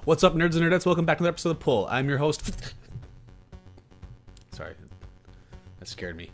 What's up, nerds and nerdettes? Welcome back to another episode of The Pull. I'm your host. Sorry, that scared me.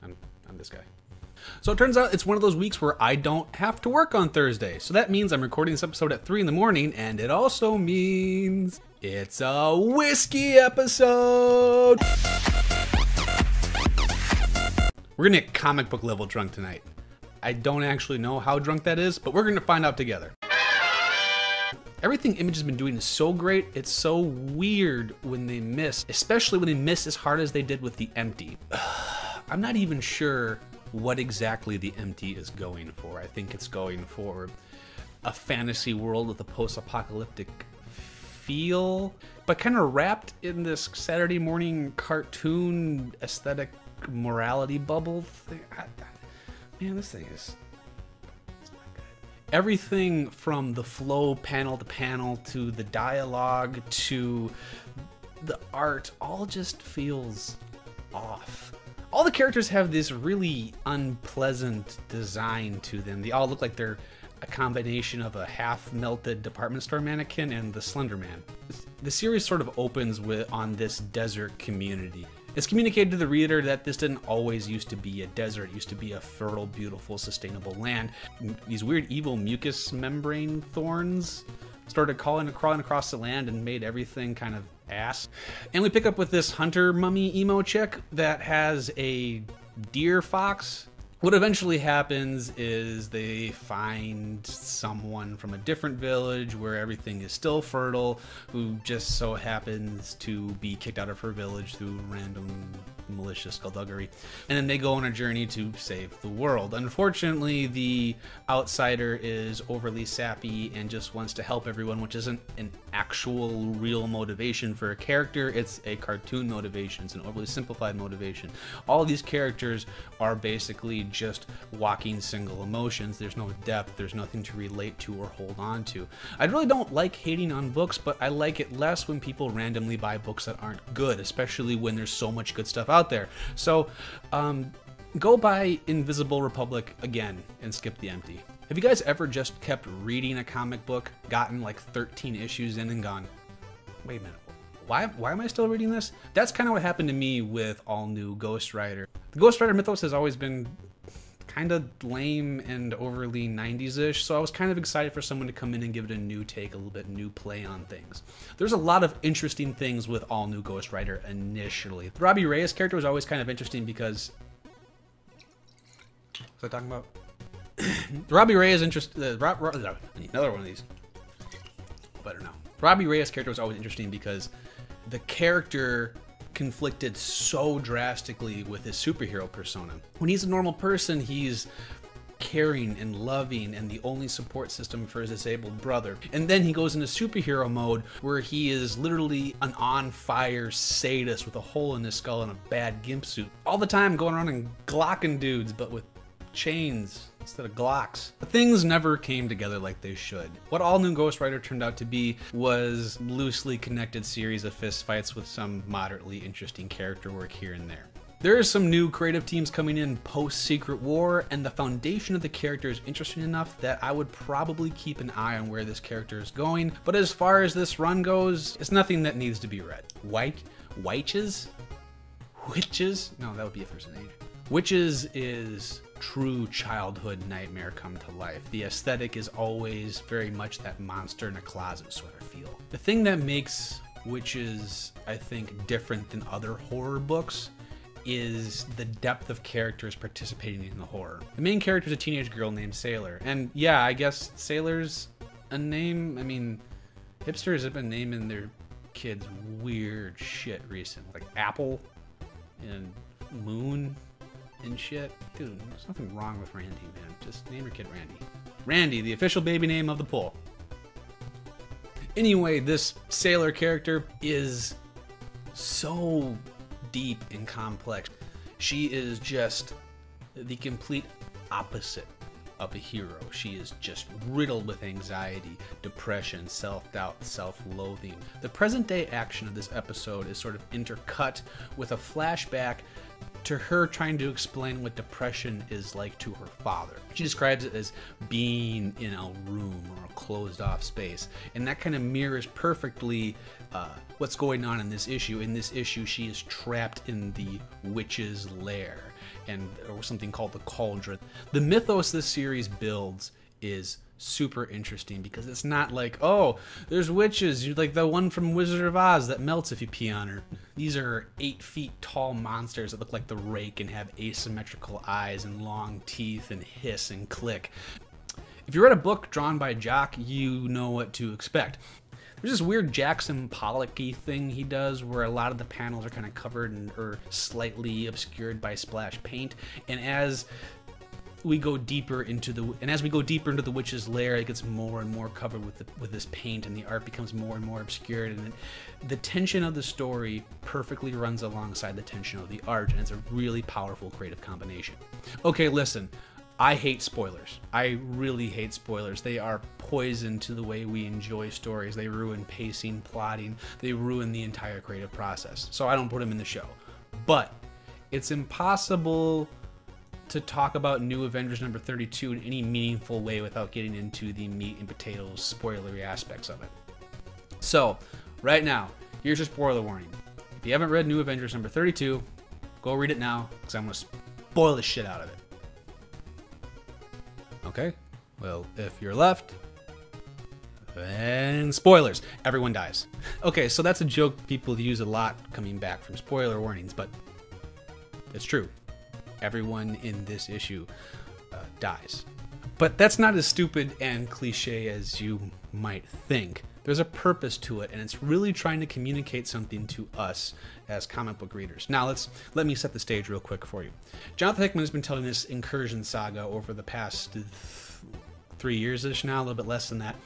I'm this guy. So it turns out it's one of those weeks where I don't have to work on Thursday. So that means I'm recording this episode at 3 in the morning, and it also means it's a whiskey episode. We're gonna get comic book level drunk tonight. I don't actually know how drunk that is, but we're gonna find out together. Everything Image has been doing is so great, it's so weird when they miss, especially when they miss as hard as they did with The Empty. I'm not even sure what exactly The Empty is going for. I think it's going for a fantasy world with a post-apocalyptic feel, but kind of wrapped in this Saturday morning cartoon aesthetic morality bubble thing. Man, this thing is... Everything from the flow panel to panel to the dialogue to the art all just feels off. All the characters have this really unpleasant design to them. They all look like they're a combination of a half-melted department store mannequin and the Slender Man. The series sort of opens on this desert community. It's communicated to the reader that this didn't always used to be a desert. It used to be a fertile, beautiful, sustainable land. These weird, evil mucus membrane thorns started crawling across the land and made everything kind of ass. And we pick up with this hunter mummy emo chick that has a deer fox. What eventually happens is they find someone from a different village where everything is still fertile, who just so happens to be kicked out of her village through random malicious skullduggery. And then they go on a journey to save the world. Unfortunately, the outsider is overly sappy and just wants to help everyone, which isn't an actual real motivation for a character. It's a cartoon motivation. It's an overly simplified motivation. All of these characters are basically just walking single emotions. There's no depth. There's nothing to relate to or hold on to. I really don't like hating on books, but I like it less when people randomly buy books that aren't good, especially when there's so much good stuff out there. So go buy Invisible Republic again and skip The Empty. Have you guys ever just kept reading a comic book, gotten like 13 issues in and gone, wait a minute, why am I still reading this? That's kind of what happened to me with all new Ghost Rider. The Ghost Rider mythos has always been kind of lame and overly 90s-ish, so I was kind of excited for someone to come in and give it a new take, a little bit new play on things. There's a lot of interesting things with all new Ghost Rider initially. The Robbie Reyes character was always kind of interesting because... What was I talking about? The Robbie Reyes another one of these. Better now. Robbie Reyes character was always interesting because the character conflicted so drastically with his superhero persona. When he's a normal person, he's caring and loving and the only support system for his disabled brother. And then he goes into superhero mode where he is literally an on-fire sadist with a hole in his skull and a bad gimp suit. All the time going around and glocking dudes, but with chains instead of Glocks. But things never came together like they should. What all new Ghost Rider turned out to be was loosely connected series of fistfights with some moderately interesting character work here and there. There are some new creative teams coming in post-Secret War, and the foundation of the character is interesting enough that I would probably keep an eye on where this character is going. But as far as this run goes, it's nothing that needs to be read. Wytches? Witches? No, that would be a first age. Witches is true childhood nightmare come to life. The aesthetic is always very much that monster in a closet sort of feel. The thing that makes Witches, I think, different than other horror books is the depth of characters participating in the horror. The main character is a teenage girl named Sailor, and yeah, I guess Sailor's a name. I mean, hipsters have been naming their kids weird shit recently, like Apple and Moon and shit. Dude, there's nothing wrong with Randy, man. Just name your kid Randy. Randy, the official baby name of the Pull. Anyway, this Sailor character is so deep and complex. She is just the complete opposite of a hero. She is just riddled with anxiety, depression, self-doubt, self-loathing. The present-day action of this episode is sort of intercut with a flashback to her trying to explain what depression is like to her father. She describes it as being in a room or a closed-off space, and that kind of mirrors perfectly what's going on in this issue. In this issue, she is trapped in the witch's lair, or something called the cauldron. The mythos this series builds is super interesting because it's not like, oh, there's witches, you're like the one from Wizard of Oz that melts if you pee on her. These are 8 feet tall monsters that look like the Rake and have asymmetrical eyes and long teeth and hiss and click. If you read a book drawn by Jock, you know what to expect. There's this weird Jackson Pollock-y thing he does where a lot of the panels are kind of covered or slightly obscured by splash paint, and as we go deeper into the witch's lair, it gets more and more covered with this paint, and the art becomes more and more obscured, and the tension of the story perfectly runs alongside the tension of the art, and it's a really powerful creative combination. Okay, listen, I hate spoilers. I really hate spoilers. They are poison to the way we enjoy stories. They ruin pacing, plotting, they ruin the entire creative process. So I don't put them in the show. But it's impossible to talk about New Avengers number 32 in any meaningful way without getting into the meat and potatoes spoilery aspects of it. So, right now, here's your spoiler warning. If you haven't read New Avengers number 32, go read it now, because I'm going to spoil the shit out of it. Okay? Well, if you're left, then spoilers. Everyone dies. Okay, so that's a joke people use a lot coming back from spoiler warnings, but it's true. Everyone in this issue dies. But that's not as stupid and cliche as you might think. There's a purpose to it, and it's really trying to communicate something to us as comic book readers. Now, let me set the stage real quick for you. Jonathan Hickman has been telling this Incursion saga over the past 3 years-ish now, a little bit less than that.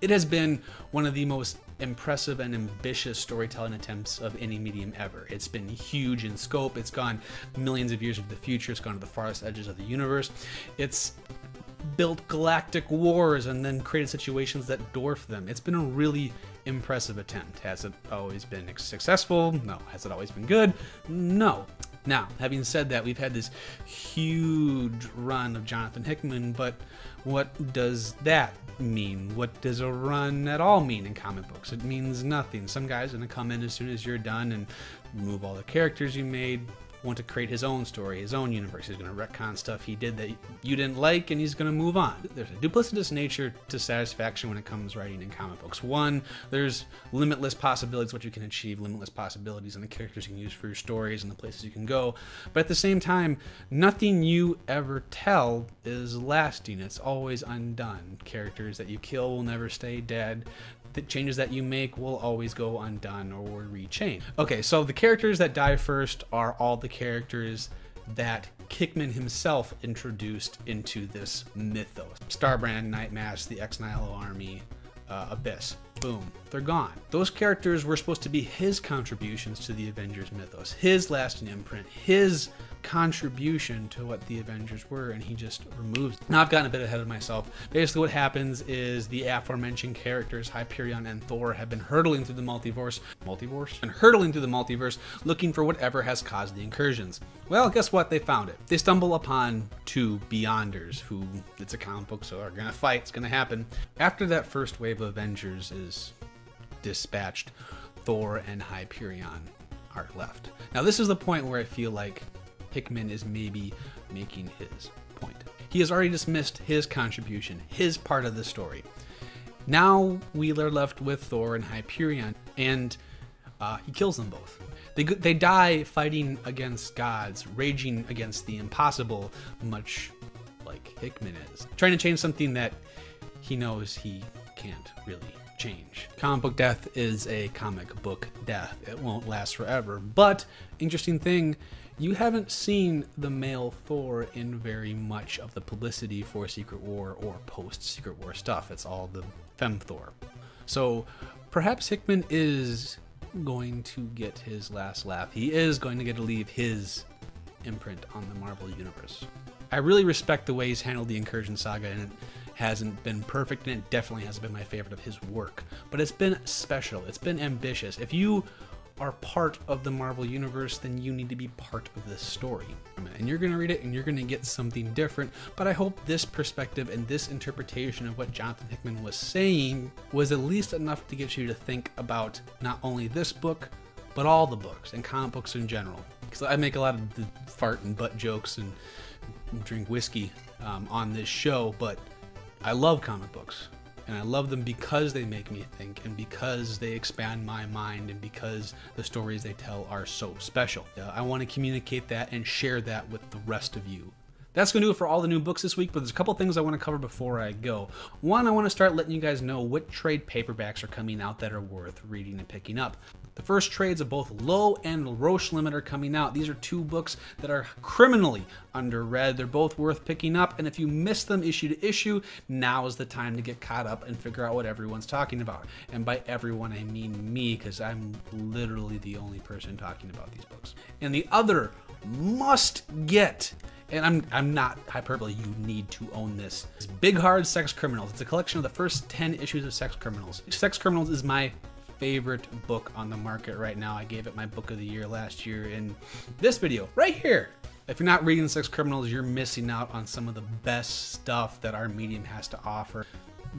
It has been one of the most impressive and ambitious storytelling attempts of any medium ever. It's been huge in scope. It's gone millions of years into the future. It's gone to the farthest edges of the universe. It's built galactic wars and then created situations that dwarf them. It's been a really impressive attempt. Has it always been successful? No. Has it always been good? No. Now, having said that, we've had this huge run of Jonathan Hickman, but what does that mean? What does a run at all mean in comic books? It means nothing. Some guy's going to come in as soon as you're done and remove all the characters you made, want to create his own story, his own universe. He's going to retcon stuff he did that you didn't like, and he's going to move on. There's a duplicitous nature to satisfaction when it comes writing in comic books. One, there's limitless possibilities, what you can achieve, limitless possibilities, and the characters you can use for your stories and the places you can go. But at the same time, nothing you ever tell is lasting. It's always undone. Characters that you kill will never stay dead. The changes that you make will always go undone or rechange. Okay, so the characters that die first are all the characters that Hickman himself introduced into this mythos. Starbrand, Nightmask, the Ex-Nihilo Army, Abyss. Boom, they're gone. Those characters were supposed to be his contributions to the Avengers mythos, his lasting imprint, his contribution to what the Avengers were, and he just removes. Now I've gotten a bit ahead of myself. Basically what happens is the aforementioned characters, Hyperion and Thor, have been hurtling through the multiverse, looking for whatever has caused the incursions. Well, guess what? They found it. They stumble upon two Beyonders, who, it's a comic book, so are gonna fight, it's gonna happen. After that first wave of Avengers is dispatched, Thor and Hyperion are left. Now this is the point where I feel like Hickman is maybe making his point. He has already dismissed his contribution, his part of the story. Now we are left with Thor and Hyperion, and he kills them both. They die fighting against gods, raging against the impossible, much like Hickman is. Trying to change something that he knows he can't really change. Comic book death is a comic book death. It won't last forever. But, interesting thing, you haven't seen the male Thor in very much of the publicity for Secret War or post-Secret War stuff. It's all the femme Thor. So, perhaps Hickman is going to get his last laugh. He is going to get to leave his imprint on the Marvel Universe. I really respect the way he's handled the Incursion Saga, and it hasn't been perfect, and it definitely hasn't been my favorite of his work. But it's been special. It's been ambitious. If you are part of the Marvel Universe, then you need to be part of this story. And you're going to read it, and you're going to get something different. But I hope this perspective and this interpretation of what Jonathan Hickman was saying was at least enough to get you to think about not only this book, but all the books and comic books in general. Because I make a lot of the fart and butt jokes and drink whiskey on this show, but I love comic books. And I love them because they make me think, and because they expand my mind, and because the stories they tell are so special. I want to communicate that and share that with the rest of you. That's going to do it for all the new books this week, but there's a couple things I want to cover before I go. One, I want to start letting you guys know what trade paperbacks are coming out that are worth reading and picking up. The first trades of both Low and Roche Limit are coming out. These are two books that are criminally underread. They're both worth picking up, and if you miss them issue to issue, now is the time to get caught up and figure out what everyone's talking about. And by everyone, I mean me, because I'm literally the only person talking about these books. And the other must get, and I'm not hyperbole, you need to own this. It's Big Hard Sex Criminals. It's a collection of the first 10 issues of Sex Criminals. Sex Criminals is my favorite book on the market right now. I gave it my book of the year last year in this video right here. If you're not reading Sex Criminals, you're missing out on some of the best stuff that our medium has to offer.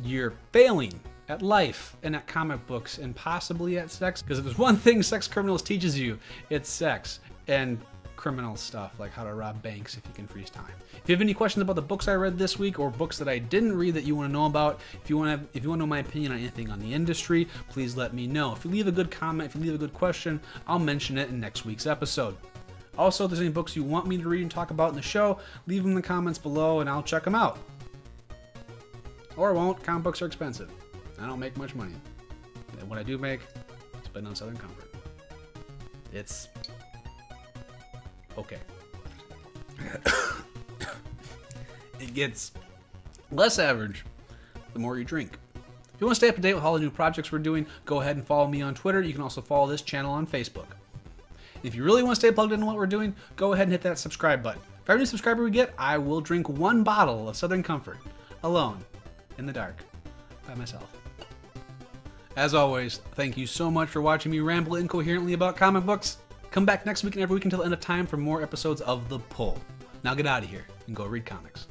You're failing at life and at comic books and possibly at sex, because if there's one thing Sex Criminals teaches you, it's sex and criminal stuff, like how to rob banks if you can freeze time. If you have any questions about the books I read this week, or books that I didn't read that you want to know about, if you want to know my opinion on anything on the industry, please let me know. If you leave a good comment, if you leave a good question, I'll mention it in next week's episode. Also, if there's any books you want me to read and talk about in the show, leave them in the comments below and I'll check them out. Or I won't. Comic books are expensive. I don't make much money. And what I do make, I spend on Southern Comfort. It's okay. It gets less average the more you drink. If you want to stay up to date with all the new projects we're doing, go ahead and follow me on Twitter. You can also follow this channel on Facebook. If you really want to stay plugged into what we're doing, go ahead and hit that subscribe button. For every new subscriber we get, I will drink 1 bottle of Southern Comfort, alone, in the dark, by myself. As always, thank you so much for watching me ramble incoherently about comic books. Come back next week and every week until the end of time for more episodes of The Pull. Now get out of here and go read comics.